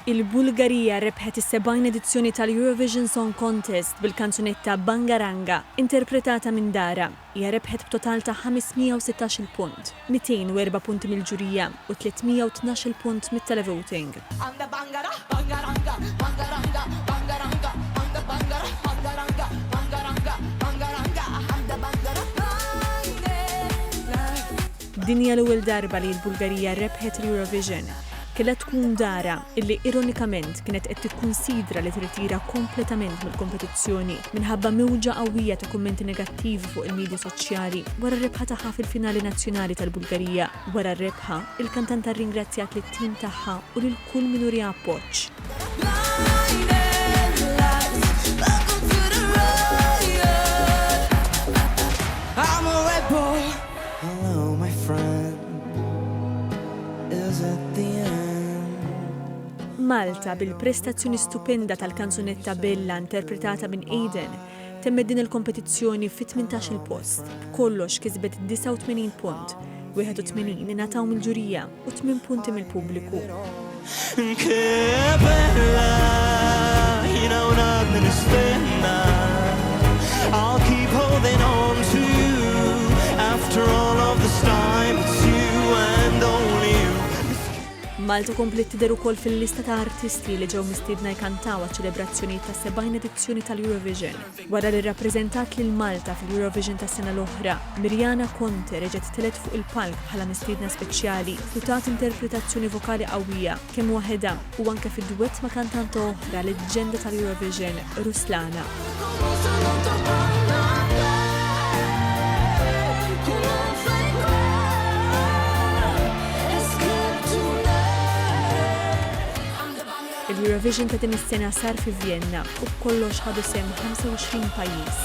Il-Bulgarija rebħet is-70 edizzjoni tal-Eurovision Song Contest bil-kanzunetta Bangaranga, interpretata minn Dara. Hija rebħet b'total ta' 516 punt, 204 punti mill-ġurija u 312 punt mit-televoting. Din hija l-ewwel darba li l-Bulgarija rebħet l-Eurovision. Kella tkun Dara illi ironikament kienet qed tikkunsidra li tirtira kompletament mill-kompetizzjoni minħabba mewġa qawwija ta' kummenti negattivi fuq il-medja soċjali wara r-rebħa tagħha fil-finali nazzjonali tal-Bulgarija. Wara r-rebħa, il-kantanta rringrazzjat lit-tim tagħha u lil kull min uriha appoġġ. Hello, my friend. Is it the end? Malta bil-prestazzjoni stupenda tal-kanzunetta Bella interpretata minn Aiden temmed din il-kompetizzjoni fi 18 post. Kollox kisbet 89 punt, 81 ingħataw mill-ġurija u 8 punti mill-pubbliku. Che bella, jina nistenna. I'll keep holding on to you after all of this time. It's you and only you. Malta komplet tidher ukoll fil-lista ta' artisti li ġew mistiedna jkantaw għaċ-ċelebrazzjonijiet tas-70 edizzjoni tal-Eurovision. Wara li rrappreżentat lil Malta fil-Eurovision tas-sena l-oħra, Mirjana Conte reġgħet telet fuq il-palk bħala mistiedna speċjali u tat interpretazzjoni vokali qawwija kemm waħedha u anke fid-duett ma' kantanta oħra leġġenda tal-Eurovision, Ruslana. Il-Eurovision ta' din is-sena sar fi Vienna u b'kollox ħadu sehem 25 pajjiż.